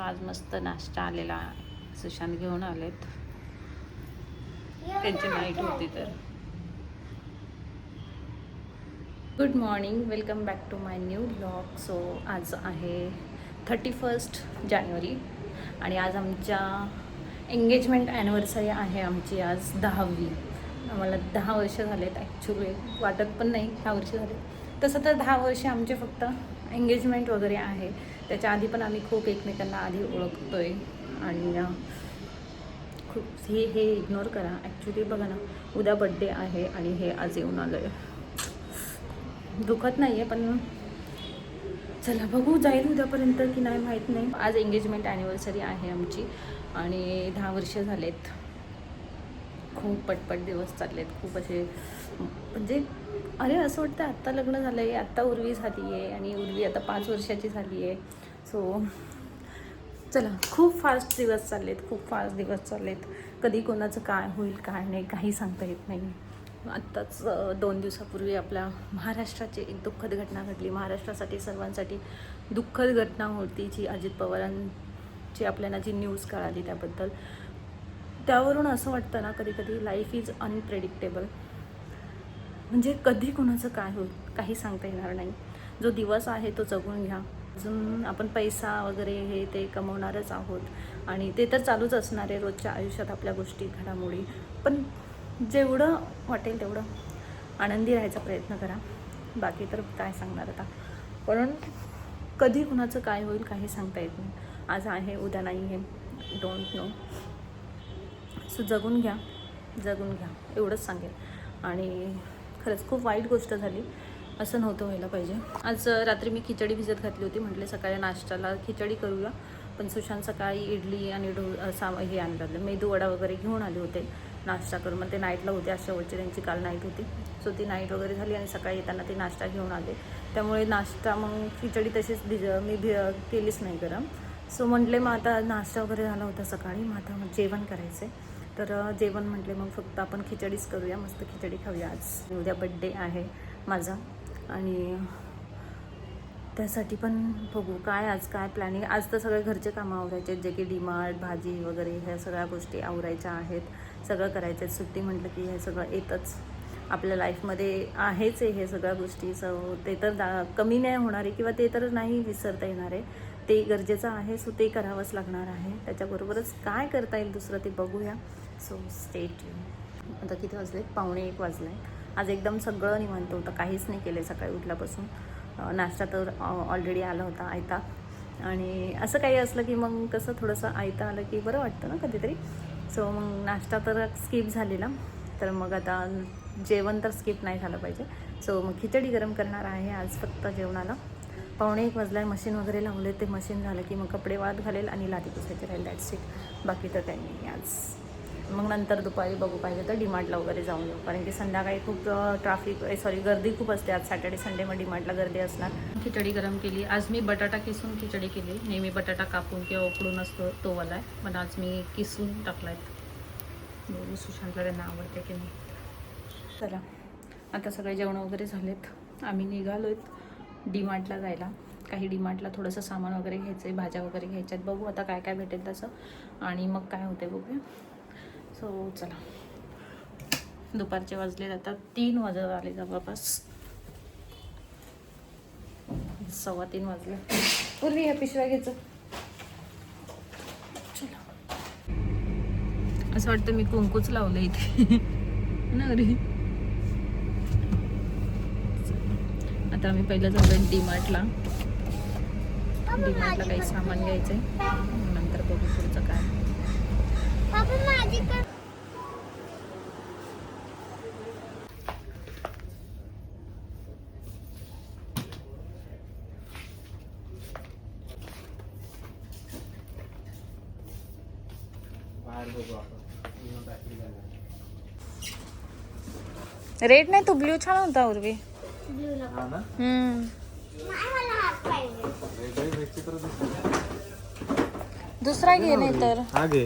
आज मस्त नाश्ता आलेला, सुशांत घेऊन आलेत, त्यांची नाईट होती तर. Good morning, welcome back to my new vlog. So आज आहे 31 जानेवारी आणि आज आमच्या एंगेजमेंट ॲनिव्हर्सरी आहे. आमची आज 10वी. आम्हाला 10 वर्ष झालेत. ॲक्च्युली वाटत पण नाही 10 वर्ष झाले. तसं तर 10 वर्ष आमचे फक्त एंगेजमेंट वगैरे आहे. त्याच्या आधी पण आम्ही खूप एकमेकांना आधी ओळखतो आहे आणि खूप हे इग्नोर करा. ॲक्च्युली बघा ना, उद्या बड्डे आहे आणि हे आज येऊन आलं आहे. दुखत नाही आहे पण चला बघू, जाईल उद्यापर्यंत की नाही माहीत नाही. आज एंगेजमेंट ॲनिव्हर्सरी आहे आमची आणि 10 वर्ष झालेत. खूप पटपट दिवस चाललेत, खूप असे म्हणजे अरे असं वाटतं आत्ता लग्न झालं आहे, आत्ता उर्वी झाली आहे आणि उर्वी आता 5 वर्षाची झाली आहे. सो चला, खूप फास्ट दिवस चाललेत, खूप फास्ट दिवस चाललेत. कधी कोणाचं काय होईल काय नाही काही सांगता येत नाही. आत्ताच 2 दिवसापूर्वी आपल्या महाराष्ट्राची एक दुःखद घटना घडली. महाराष्ट्रासाठी सर्वांसाठी दुःखद घटना होती जी अजित पवारांची आपल्याला जी न्यूज कळाली त्याबद्दल. त्यावरून असं वाटतं ना कधी कधी लाईफ इज अनप्रेडिक्टेबल. म्हणजे कधी कोणाचं काय होईल काही सांगता येणार नाही. जो दिवस आहे तो जगून घ्या. अजून आपण पैसा वगैरे हे ते कमवणारच आहोत आणि ते तर चालूच असणार आहे रोजच्या आयुष्यात आपल्या गोष्टी घडामोडी. पण जेवढं वाटेल तेवढं आनंदी राहायचा प्रयत्न करा. बाकी तर काय सांगणार आता. पण कधी कुणाचं काय होईल काही सांगता येत नाही. आज आहे उद्या नाही आहे, डोंट नो. सो जगून घ्या, जगून घ्या एवढंच सांगेल. आणि खरंच खूप वाईट गोष्ट झाली, असं नव्हतं व्हायला पाहिजे. आज रात्री मी खिचडी भिजत घातली होती. म्हटले सकाळी नाश्त्याला खिचडी करूया. पण सुशांत सकाळी इडली आणि हे आणलं, मेदू वडा वगैरे घेऊन आले होते नाश्ता करून. मग ते नाईटला होते, आज शेवटची त्यांची काल नाईट होती. सो ती नाईट वगैरे झाली आणि सकाळी येताना ते नाश्ता घेऊन आले. त्यामुळे नाश्ता मग खिचडी तशीच केलीच नाही गरम. सो म्हटले मग आता नाश्ता वगैरे झाला होता सकाळी, मग आता जेवण करायचं आहे. तर जेवण म्हटले मग फक्त आपण खिचडीच करूया, मस्त खिचडी खाऊया. आज उद्या बड्डे आहे माझा आणि त्यासाठी पण बघू काय आज काय प्लॅनिंग. आज तर सगळे घरचे कामं आवरायचे आहेत, जे की डीमार्ट भाजी वगैरे ह्या सगळ्या गोष्टी आवरायच्या आहेत. सगळं करायचं आहे. सुट्टी म्हटलं की हे सगळं येतच आपल्या लाईफमध्ये आहेच आहे हे सगळ्या गोष्टी. सो ते तर कमी नाही होणार आहे किंवा ते तर नाही विसरता येणार आहे. ते गरजेचं आहे. सो ते करावंच लागणार आहे. त्याच्याबरोबरच काय करता येईल दुसरं ते बघूया. So stay tune. आता किती वाजले? 1:45 वाजले. आज एकदम सगळं निवांत होतं, काहीच नाही केलं सकाळी उठल्यापासून. नाश्ता तर ऑलरेडी आला होता आयता. आणि असं काही असलं की मग कसं थोडंसं आयता आलं की बरं वाटतं ना कधीतरी. सो मग नाश्ता तर स्किप झालेला. तर मग आता जेवण तर स्किप नाही झालं पाहिजे. सो मग खिचडी गरम करणार आहे आज फक्त जेवणाला. 1:45 वाजला. मशीन वगैरे लावले, ते मशीन झालं की मग कपडे वाळत घालेल आणि लादी पुसायचे राहील. That's it. बाकी तर काही नाही आज. मग नंतर दुपारी बघू पाहिजे तर डीमार्टला वगैरे जाऊन येऊ, कारण की संध्याकाळी खूप गर्दी खूप असते. आज सॅटर्डे संडे मग डीमार्टला गर्दी असणार. खिचडी गरम केली. आज मी बटाटा किसून खिचडी केली. नेहमी बटाटा कापून किंवा उकडून असतो तो वाला आहे, पण आज मी किसून टाकला आहे. बघू सुशांतला त्यांना आवडते की नाही. चला आता सगळे जेवण वगैरे झालेत. आम्ही निघालो आहेत डीमार्टला जायला. काही डीमार्टला थोडंसं सामान वगैरे घ्यायचं आहे, भाज्या वगैरे घ्यायच्या आहेत. बघू आता काय काय भेटेल तसं आणि मग काय होते बघूया. सो चला, दुपारचे वाजले आता 3 वाजत आले जवळपास. 2:15 वाजले. पूर्वी ह्या पिशव्या घ्यायचं. चला, असं वाटतं मी कुंकूच लावलं इथे ना रे. आता आम्ही पहिलं जाऊया डीमार्टला. डीमार्टला काही सामान घ्यायचं आहे, नंतर बघू पुढचं काय. रेड नाही, तो ब्ल्यू छान होता उर्वी. दुसरा घे नाही तर हा घे.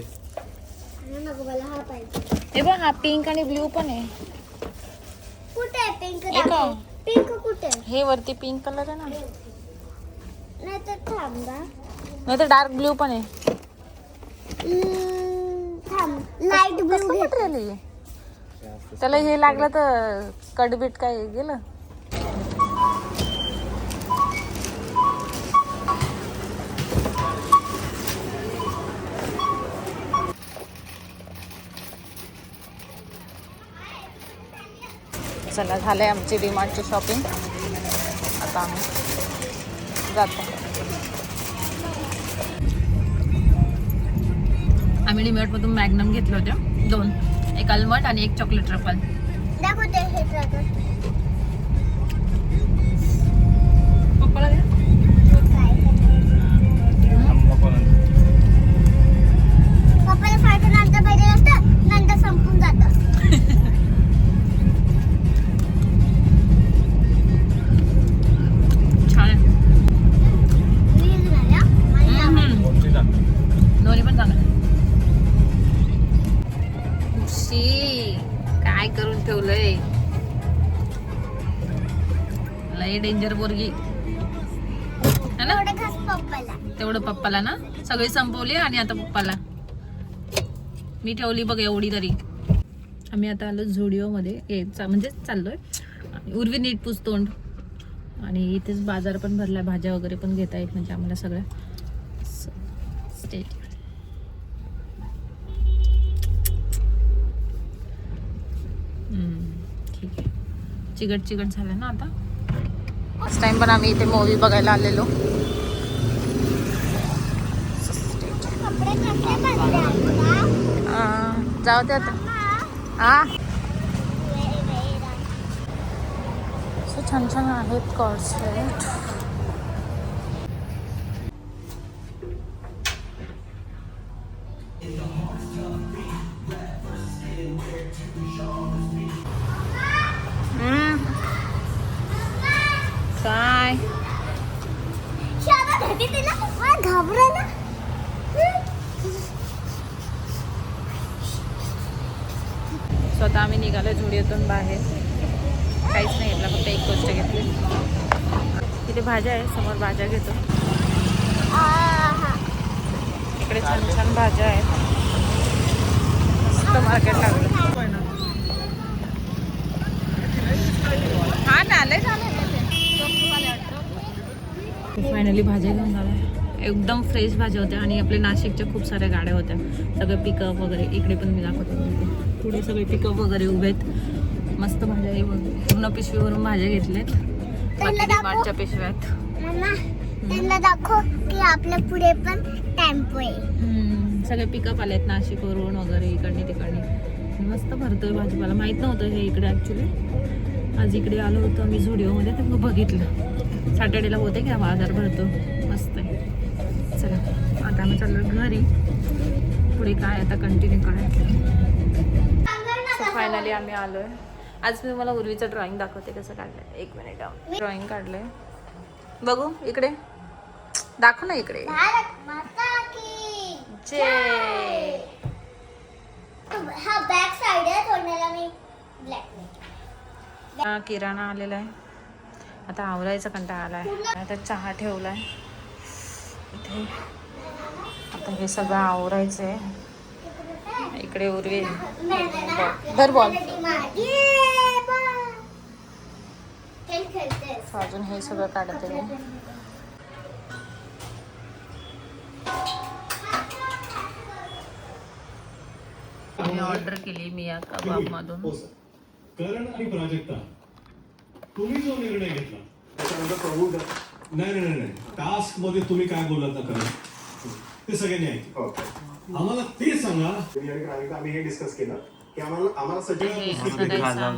हे बघ, हा पिंक आणि ब्ल्यू पण आहे. कुठे आहे पिंक? हे काय? पिंक कुठे? हे वरती पिंक कलर आहे ना. नाही तर डार्क ब्ल्यू पण आहे. लाईट ब्लू मटेरियल आहे. त्याला हे लागलं तर कडबीट काय गेलं. चला झालंय आमची डीमार्टची शॉपिंग. आता आम्ही जातो. आम्ही डीमार्टमधून मॅग्नम घेतले होते 2, एक आलमंड आणि एक चॉकलेट ट्रफल. पप्पाला दे. पप्पाला फायदा नंतर पाहिजे असतं, नंतर संपून जातं. छान आहे. दोन्ही पण चांगलं. काय करून ठेवलंय. लय डेंजर पोरगी है ना. तेवढं पप्पाला ना सगळी संपवली आणि आता पप्पाला मी ठेवली बघ एवढी तरी. आम्ही आता आलो झुडिओमध्ये म्हणजे चाललोय. उर्वी नीट पुसतोंड आणि इथेच बाजार पण भरलाय. भाज्या वगैरे पण घेता येत म्हणजे आम्हाला सगळ्या. स्टेट ठीक आहे. चिकट झालं ना आता. फर्स्ट टाइम पण आम्ही इथे मूवी बघायला आलेलो. जाऊ दे आता. हा छान छान आहेत कॉर्सेट. काय घाबरला. स्वतः आम्ही निघालो झुडिओतून बाहेर. काहीच नाही घेतलं, फक्त एक गोष्ट घेतली. तिथे भाज्या आहे, समोर भाज्या घेतो. इकडे छान छान भाज्या आहेत. मस्त मार्केट लागलं. हा ना लय झालं. फायनली भाज्या घेऊन आल्या. एकदम फ्रेश भाज्या होत्या आणि आपल्या नाशिकच्या खूप साऱ्या गाड्या होत्या. सगळे पिकअप वगैरे. इकडे पण मी दाखवते. पुढे सगळे पिकअप वगैरे उभे आहेत. मस्त भाज्या आहे. पूर्ण पिशवीवरून भाज्या घेतल्यात. बाकी डीमार्टच्या पिशव्या आहेत. त्यांना दाखव की आपल्या पुढे पण टेम्पो आहे. सगळे पिकअप आलेत नाशिकवरून वगैरे इकडे तिकडे. मस्त भरतोय भाजीपाला. माहित नव्हतं हे इकडे ॲक्च्युली. आज इकडे आलो होतो मी झुडिओमध्ये तर मग बघितलं. सॅटर्डेला होते की बाजार भरतो. मस्त आहे. चला आता आम्ही चाललो घरी. पुढे काय आता कंटिन्यू करायचं. फायनली आम्ही आलोय. आज मी मला उर्वीचं ड्रॉइंग दाखवते कसं काढलंय. 1 मिनिट. ड्रॉइंग काढलंय बघू. इकडे दाखव ना. इकडे हा बॅक साइड आहे. तोंडाला मी ब्लॅक किराणा आलेला आहे. आता आवरायचा कंटाळा आलाय. आता चहा ठेवलाय इथे. आता हे सगळं आवरायचं आहे. इकडे उर्वी धर बॉल. अजून हे सगळं काढते. मी ऑर्डर केली मिया कबाब मधून. करण आणि प्राजक्ता, तुम्ही जो निर्णय घेतला त्याच्यानंतर प्रभू नाही टास्क मध्ये तुम्ही काय बोलत ना करण ते सगळ्यांनी ऐकलं. आम्हाला ते सांगा. आम्ही हे डिस्कस केलं की आम्हाला सगळं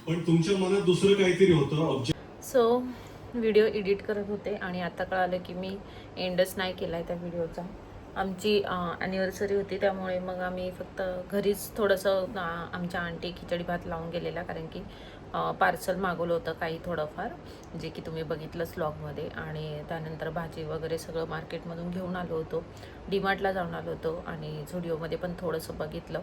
पण तुमच्या मनात दुसरं काहीतरी होतं. सो व्हिडिओ एडिट करत होते आणि आता कळालं की मी एंडच नाही केला आहे त्या व्हिडिओचा. आमची ॲनिव्हर्सरी होती त्यामुळे मग आम्ही फक्त घरीच थोडंसं आमच्या आंटी खिचडी भात लावून गेलेला. कारण की पार्सल मागवलं होतं काही थोडंफार जे की तुम्ही बघितलंच व्लॉगमध्ये. आणि त्यानंतर भाजी वगैरे सगळं मार्केटमधून घेऊन आलो होतो. डीमार्टला जाऊन आलो होतो आणि झुडिओमध्ये पण थोडंसं बघितलं.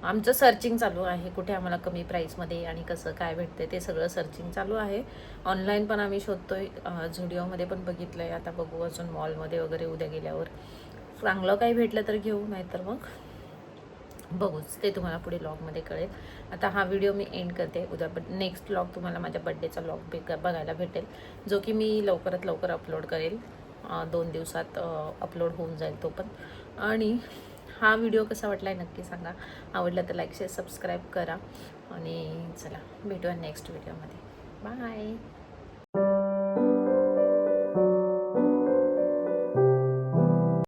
आमचं सर्चिंग चालू आहे कुठे आम्हाला कमी प्राईसमध्ये आणि कसं काय भेटते ते सगळं सर्चिंग चालू आहे. ऑनलाईन पण आम्ही शोधतोय, झुडिओमध्ये पण बघितलं आहे. आता बघू अजून मॉलमध्ये वगैरे उद्या गेल्यावर चांगलं काही भेटलं तर घेऊ, नाहीतर मग बघूच, ते तुम्हाला पुढे व्लॉगमध्ये कळेल. आता हा व्हिडिओ मी एंड करते. उद्या नेक्स्ट व्लॉग तुम्हाला माझ्या बड्डेचा व्लॉग बघायला भेटेल, जो की मी लवकरात लवकर अपलोड करेल. 2 दिवसात अपलोड होऊन जाईल तो पण. आणि हा व्हिडिओ कसा वाटला आहे नक्की सांगा. आवडला तर लाईक शेअर सबस्क्राईब करा आणि चला भेटूया नेक्स्ट व्हिडिओमध्ये. बाय.